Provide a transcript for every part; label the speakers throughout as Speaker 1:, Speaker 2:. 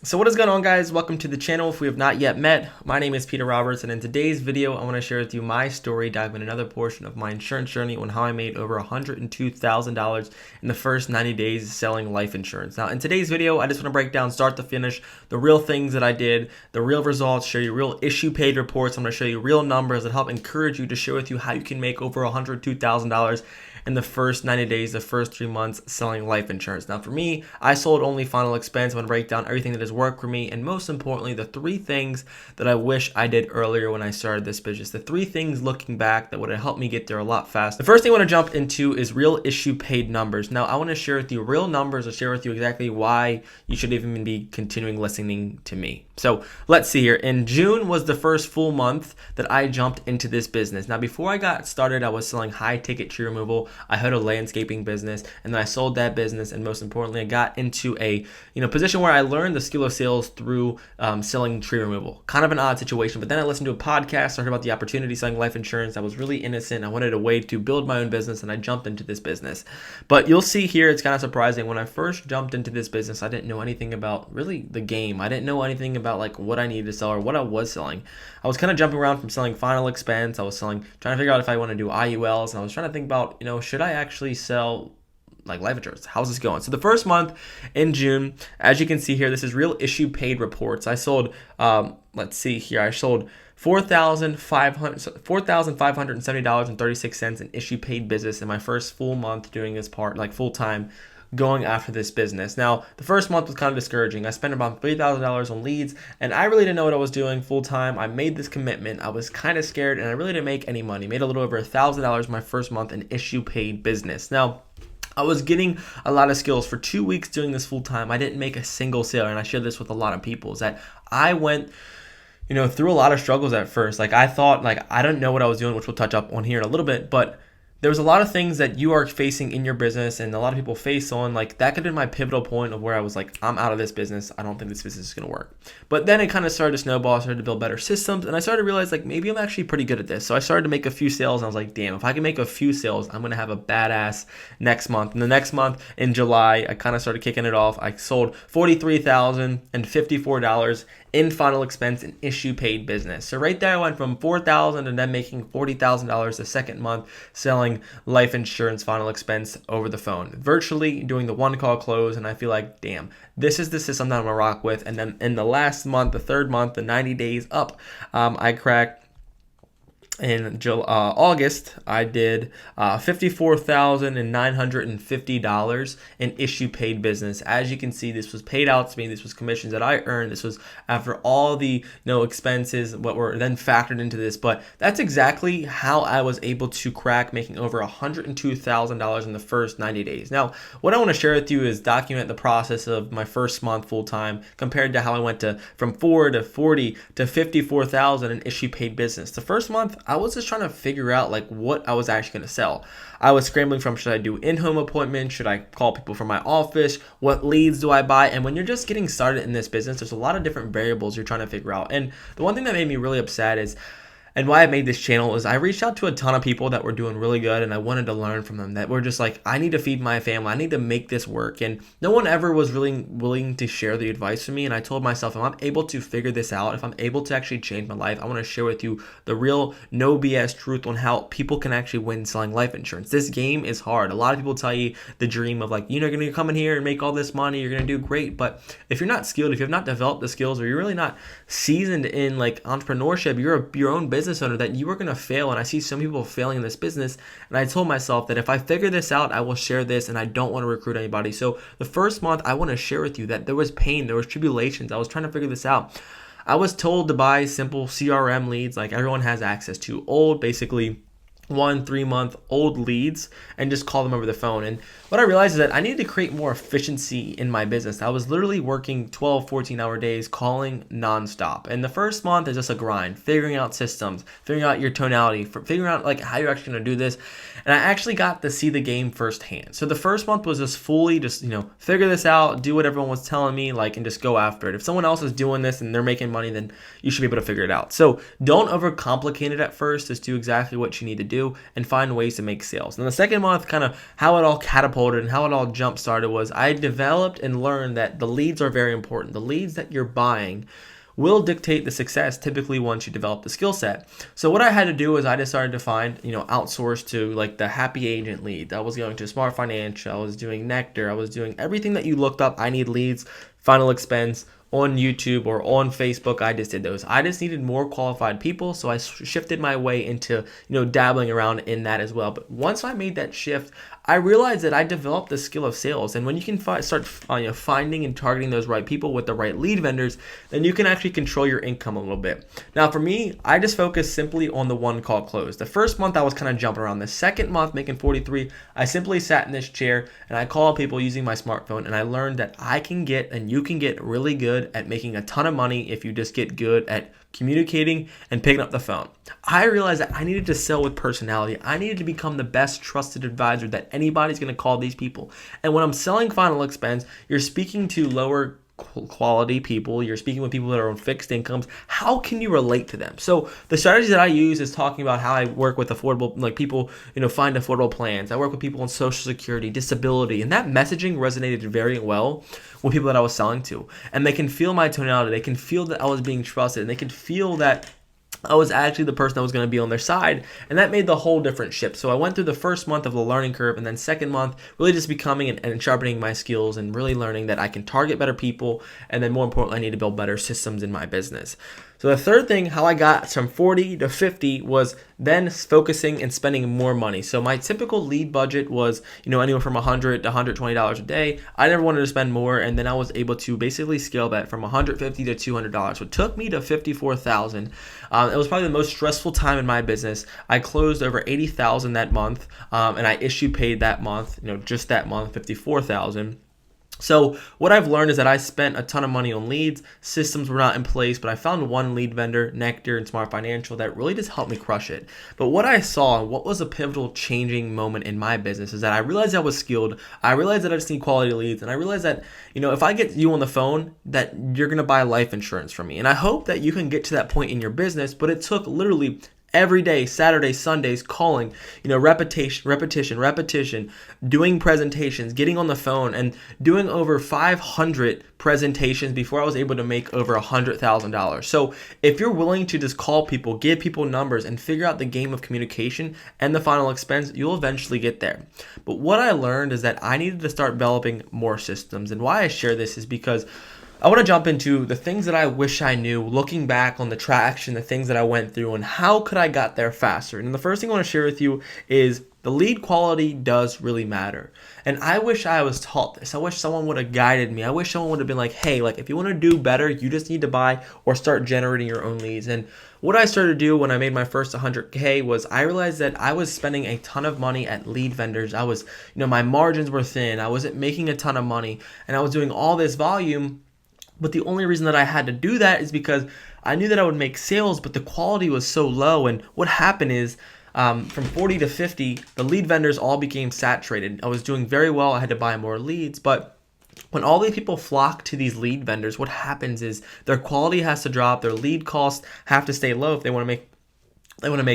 Speaker 1: So what is going on, guys? Welcome to the channel. If we have not yet met, my name is Peter Roberts, and in today's video I want to share with you my story, dive in another portion of my insurance journey on how I made over $102,000 in the first 90 days selling life insurance. Now in today's video I just want to break down start to finish the real things that I did, the real results, show you real issue paid reports. I'm going to show you real numbers that help encourage you to share with you how you can make over $102,000 in the first 90 days, the first 3 months selling life insurance. Now for me, I sold only final expense. I'm going to break down everything that has worked for me, and most importantly, the 3 things that I wish I did earlier when I started this business. The 3 things looking back that would have helped me get there a lot faster. The first thing I want to jump into is real issue paid numbers. Now I want to share with you real numbers, or share with you exactly why you should even be continuing listening to me. So let's see here. In June was the first full month that I jumped into this business. Now before I got started, I was selling high ticket tree removal. I had a landscaping business, and then I sold that business, and most importantly, I got into a position where I learned the skill of sales through selling tree removal. Kind of an odd situation, but then I listened to a podcast, I heard about the opportunity selling life insurance. I was really innocent. I wanted a way to build my own business, and I jumped into this business. But you'll see here, it's kind of surprising. When I first jumped into this business, I didn't know anything about really the game. I didn't know anything about like what I needed to sell or what I was selling. I was kind of jumping around from selling final expense. I was trying to figure out if I want to do IULs, and I was trying to think about, should I actually sell like life insurance? How's this going? So the first month in June, as you can see here, this is real issue paid reports. I sold, let's see here, I sold $4,570.36 in issue paid business in my first full month doing this part, like full time, going after this business. Now, the first month was kind of discouraging. I spent about $3,000 on leads, and I really didn't know what I was doing full time. I made this commitment. I was kind of scared, and I really didn't make any money. Made a little over $1,000 my first month in issue paid business. Now, I was getting a lot of skills. For 2 weeks doing this full time, I didn't make a single sale, and I shared this with a lot of people, is that I went through a lot of struggles at first. Like I thought, like I didn't know what I was doing, which we'll touch up on here in a little bit, but there was a lot of things that you are facing in your business, and a lot of people face on, like that could have been my pivotal point of where I was like, I'm out of this business. I don't think this business is going to work. But then it kind of started to snowball. I started to build better systems, and I started to realize like maybe I'm actually pretty good at this. So I started to make a few sales, and I was like, damn, if I can make a few sales, I'm going to have a badass next month. And the next month in July, I kind of started kicking it off. I sold $43,054 in final expense and issue paid business. So right there I went from $4,000 and then making $40,000 the second month selling life insurance final expense over the phone, virtually doing the one call close. And I feel like, damn, this is the system that I'm gonna rock with. And then in the last month, the third month, the 90 days up, I cracked. In August, I did $54,950 in issue paid business. As you can see, this was paid out to me. This was commissions that I earned. This was after all the expenses what were then factored into this. But that's exactly how I was able to crack making over $102,000 in the first 90 days. Now, what I want to share with you is document the process of my first month full time compared to how I went from 4 to 40 to 54,000 in issue paid business. The first month, I was just trying to figure out like what I was actually going to sell. I was scrambling from, should I do in-home appointments? Should I call people from my office? What leads do I buy? And when you're just getting started in this business, there's a lot of different variables you're trying to figure out. And the one thing that made me really upset is, and why I made this channel, is I reached out to a ton of people that were doing really good, and I wanted to learn from them, that were just like, I need to feed my family. I need to make this work. And no one ever was really willing to share the advice with me. And I told myself, if I'm able to figure this out, if I'm able to actually change my life, I want to share with you the real no BS truth on how people can actually win selling life insurance. This game is hard. A lot of people tell you the dream of like, you're going to come in here and make all this money, you're going to do great. But if you're not skilled, if you have not developed the skills, or you're really not seasoned in like entrepreneurship, you're your own business owner, that you are going to fail. And I see some people failing in this business, and I told myself that if I figure this out, I will share this, and I don't want to recruit anybody. So the first month, I want to share with you that there was pain, there was tribulations. I was trying to figure this out. I was told to buy simple CRM leads like everyone has access to, old, basically 1-3 month old leads, and just call them over the phone. And what I realized is that I needed to create more efficiency in my business. I was literally working 12-14 hour days, calling nonstop. And the first month is just a grind, figuring out systems, figuring out your tonality, figuring out like how you're actually going to do this. And I actually got to see the game firsthand. So the first month was just fully figure this out, do what everyone was telling me, like, and just go after it. If someone else is doing this and they're making money, then you should be able to figure it out. So don't overcomplicate it at first. Just do exactly what you need to do and find ways to make sales. And the second month, kind of how it all catapulted and how it all jump started was I developed and learned that the leads are very important. The leads that you're buying will dictate the success typically once you develop the skill set. So what I had to do is I decided to find, outsource to like the happy agent lead. I was going to Smart Financial, I was doing Nectar, I was doing everything that you looked up. I need leads, final expense on YouTube or on Facebook. I just did those. I just needed more qualified people. So I shifted my way into, dabbling around in that as well. But once I made that shift, I realized that I developed the skill of sales. And when you can start finding and targeting those right people with the right lead vendors, then you can actually control your income a little bit. Now for me, I just focused simply on the one call close. The first month I was kind of jumping around. The second month making 43, I simply sat in this chair and I called people using my smartphone, and I learned that I can get and you can get really good at making a ton of money if you just get good at communicating and picking up the phone. I realized that I needed to sell with personality. I needed to become the best trusted advisor that anybody's going to call these people. And when I'm selling final expense, you're speaking to lower quality people, you're speaking with people that are on fixed incomes. How can you relate to them? So the strategy that I use is talking about how I work with affordable, like people, find affordable plans. I work with people on Social Security, disability, and that messaging resonated very well with people that I was selling to. And they can feel my tonality. They can feel that I was being trusted, and they can feel that I was actually the person that was going to be on their side, and that made the whole different shift. So I went through the first month of the learning curve, and then second month really just becoming and sharpening my skills and really learning that I can target better people, and then more importantly, I need to build better systems in my business. So the third thing, how I got from 40 to 50 was then focusing and spending more money. So my typical lead budget was, anywhere from $100 to $120 a day. I never wanted to spend more, and then I was able to basically scale that from $150 to $200. So it took me to $54,000. It was probably the most stressful time in my business. I closed over $80,000 that month, and I issue paid that month, just that month, $54,000. So what I've learned is that I spent a ton of money on leads. Systems were not in place, but I found one lead vendor, Nectar and Smart Financial, that really just helped me crush it. But what I saw and what was a pivotal changing moment in my business is that I realized I was skilled. I realized that I just need quality leads. And I realized that, if I get you on the phone, that you're going to buy life insurance from me. And I hope that you can get to that point in your business, but it took literally every day, Saturdays, Sundays, calling, repetition, doing presentations, getting on the phone, and doing over 500 presentations before I was able to make over $100,000. So if you're willing to just call people, give people numbers, and figure out the game of communication and the final expense, you'll eventually get there. But what I learned is that I needed to start developing more systems. And why I share this is because I want to jump into the things that I wish I knew, looking back on the traction, the things that I went through, and how could I got there faster. And the first thing I want to share with you is the lead quality does really matter. And I wish I was taught this. I wish someone would have guided me. I wish someone would have been like, hey, if you want to do better, you just need to buy or start generating your own leads. And what I started to do when I made my first 100K was I realized that I was spending a ton of money at lead vendors. I was, my margins were thin. I wasn't making a ton of money, and I was doing all this volume. But the only reason that I had to do that is because I knew that I would make sales, but the quality was so low. And what happened is from 40 to 50, the lead vendors all became saturated. I was doing very well. I had to buy more leads. But when all these people flock to these lead vendors, what happens is their quality has to drop. Their lead costs have to stay low if they want to make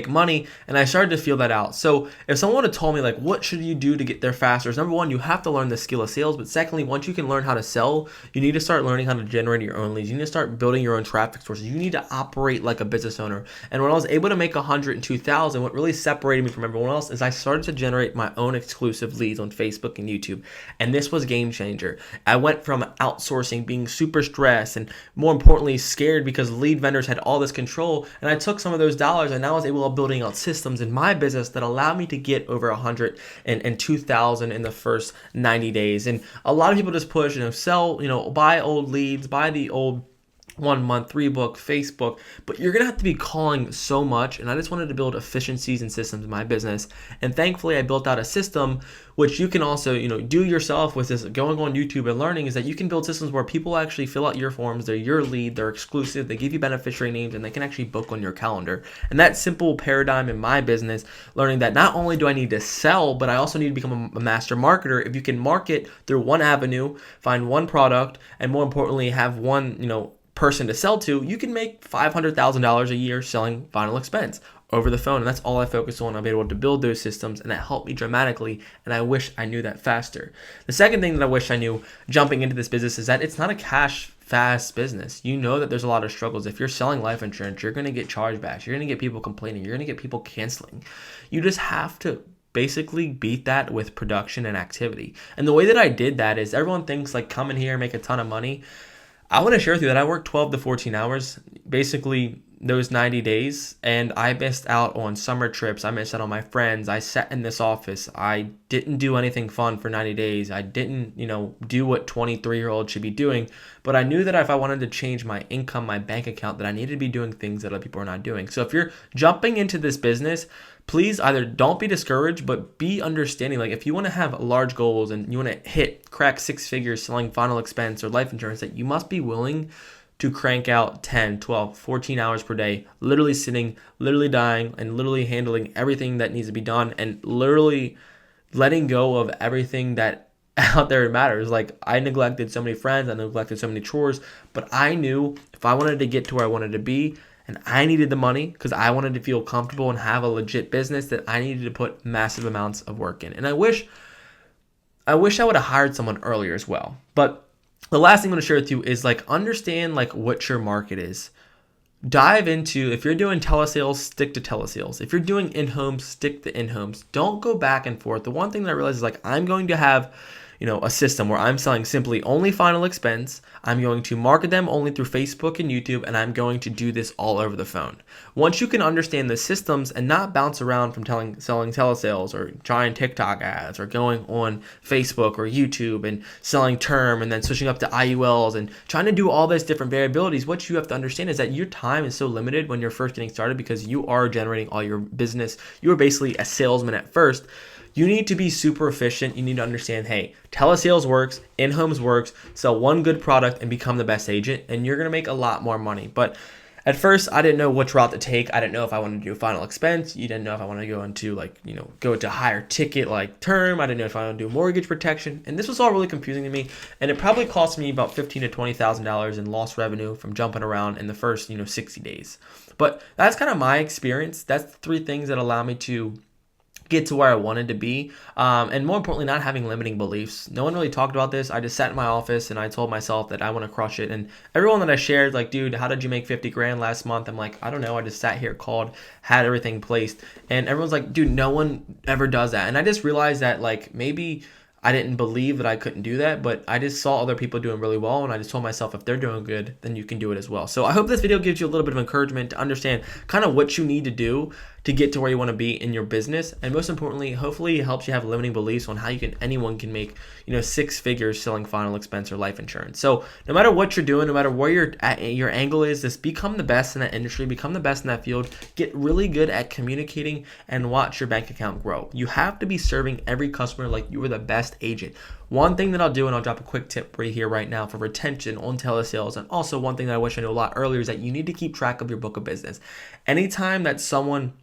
Speaker 1: money, and I started to feel that out. So if someone would have told me what should you do to get there faster, number one, you have to learn the skill of sales. But secondly, once you can learn how to sell, you need to start learning how to generate your own leads. You need to start building your own traffic sources. You need to operate like a business owner. And when I was able to make $102,000, what really separated me from everyone else is I started to generate my own exclusive leads on Facebook and YouTube. And this was game changer. I went from outsourcing, being super stressed, and more importantly, scared because lead vendors had all this control. And I took some of those dollars, and now I was able to building out systems in my business that allowed me to get over 102,000 in the first 90 days. And a lot of people just push, sell, buy old leads, buy the old 1 month, 3 book, Facebook, but you're going to have to be calling so much. And I just wanted to build efficiencies and systems in my business. And thankfully I built out a system, which you can also, do yourself with this going on YouTube and learning, is that you can build systems where people actually fill out your forms. They're your lead, they're exclusive, they give you beneficiary names, and they can actually book on your calendar. And that simple paradigm in my business, learning that not only do I need to sell, but I also need to become a master marketer. If you can market through one avenue, find one product, and more importantly, have one, person to sell to, you can make $500,000 a year selling final expense. over the phone. And that's all I focused on. I'll be able to build those systems, and that helped me dramatically. And I wish I knew that faster. The second thing that I wish I knew jumping into this business is that it's not a cash fast business. You know that there's a lot of struggles. If you're selling life insurance, you're going to get chargebacks. You're going to get people complaining. You're going to get people canceling. You just have to basically beat that with production and activity. And the way that I did that is everyone thinks like come in here and make a ton of money. I want to share with you that I worked 12 to 14 hours, basically those 90 days, and I missed out on summer trips. I missed out on my friends. I sat in this office. I didn't do anything fun for 90 days. I didn't, do what 23-year-olds should be doing. But I knew that if I wanted to change my income, my bank account, that I needed to be doing things that other people are not doing. So if you're jumping into this business, please either don't be discouraged, but be understanding. Like if you want to have large goals and you want to crack 6 figures selling final expense or life insurance, that you must be willing to crank out 10, 12, 14 hours per day, literally sitting, literally dying, and literally handling everything that needs to be done, and literally letting go of everything that out there matters. Like I neglected so many friends, I neglected so many chores, but I knew if I wanted to get to where I wanted to be, and I needed the money because I wanted to feel comfortable and have a legit business, that I needed to put massive amounts of work in. And I wish I would have hired someone earlier as well. But the last thing I'm going to share with you is understand what your market is. Dive into, if you're doing telesales, stick to telesales. If you're doing in-homes, stick to in-homes. Don't go back and forth. The one thing that I realized is I'm going to have a system where I'm selling simply only final expense. I'm going to market them only through Facebook and YouTube, and I'm going to do this all over the phone. Once you can understand the systems and not bounce around from selling telesales or trying TikTok ads or going on Facebook or YouTube and selling term and then switching up to IULs and trying to do all these different variabilities, what you have to understand is that your time is so limited when you're first getting started because you are generating all your business. You are basically a salesman at first. You need to be super efficient. You need to understand, hey, telesales works, in-homes works, sell one good product and become the best agent, and you're going to make a lot more money. But at first, I didn't know which route to take. I didn't know if I wanted to do final expense. You didn't know if I wanted to go into go to higher ticket like term. I didn't know if I wanted to do mortgage protection. And this was all really confusing to me. And it probably cost me about $15,000 to $20,000 in lost revenue from jumping around in the first 60 days. But that's kind of my experience. That's the 3 things that allow me to get to where I wanted to be, and more importantly, not having limiting beliefs. No one really talked about this. I just sat in my office and I told myself that I want to crush it. And everyone that I shared, dude, how did you make 50 grand last month? I'm like, I don't know. I just sat here, called, had everything placed, and everyone's like, dude, no one ever does that. And I just realized that maybe I didn't believe that I couldn't do that, but I just saw other people doing really well, and I just told myself if they're doing good, then you can do it as well. So I hope this video gives you a little bit of encouragement to understand kind of what you need to do to get to where you want to be in your business, and most importantly, hopefully it helps you have limiting beliefs on how anyone can make 6 figures selling final expense or life insurance. So no matter what you're doing, no matter where your angle is, just become the best in that industry, become the best in that field, get really good at communicating, and watch your bank account grow. You have to be serving every customer like you are the best agent. One thing that I'll do, and I'll drop a quick tip right here right now for retention on telesales, and also one thing that I wish I knew a lot earlier, is that you need to keep track of your book of business. Anytime that someone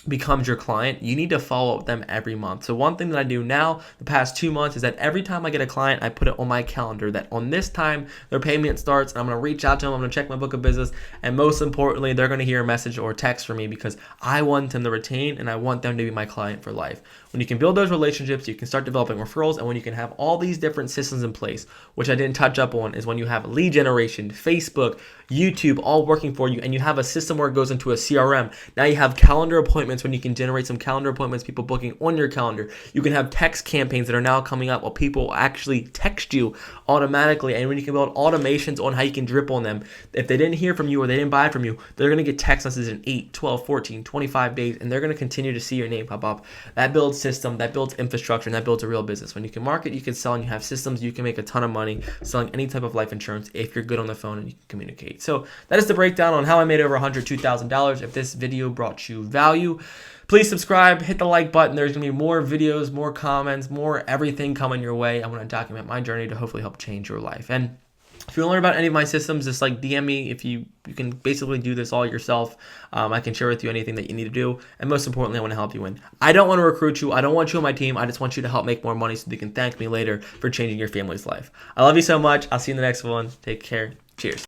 Speaker 1: becomes your client, you need to follow up with them every month. So one thing that I do now, the past 2 months, is that every time I get a client, I put it on my calendar that on this time their payment starts, and I'm going to reach out to them, I'm going to check my book of business, and most importantly, they're going to hear a message or text from me because I want them to retain and I want them to be my client for life. When you can build those relationships, you can start developing referrals, and when you can have all these different systems in place, which I didn't touch up on, is when you have lead generation, Facebook, YouTube, all working for you, and you have a system where it goes into a CRM. Now you have calendar appointments when you can generate some calendar appointments, people booking on your calendar. You can have text campaigns that are now coming up where people actually text you automatically, and when you can build automations on how you can drip on them. If they didn't hear from you or they didn't buy from you, they're going to get text messages in 8, 12, 14, 25 days, and they're going to continue to see your name pop up. That builds system, that builds infrastructure, and that builds a real business. When you can market, you can sell, and you have systems, you can make a ton of money selling any type of life insurance if you're good on the phone and you can communicate. So that is the breakdown on how I made over $102,000. If this video brought you value, please subscribe, hit the like button. There's going to be more videos, more comments, more everything coming your way. I want to document my journey to hopefully help change your life. And if you want to learn about any of my systems, just DM me. If you can basically do this all yourself. I can share with you anything that you need to do. And most importantly, I want to help you win. I don't want to recruit you. I don't want you on my team. I just want you to help make more money so you can thank me later for changing your family's life. I love you so much. I'll see you in the next one. Take care. Cheers.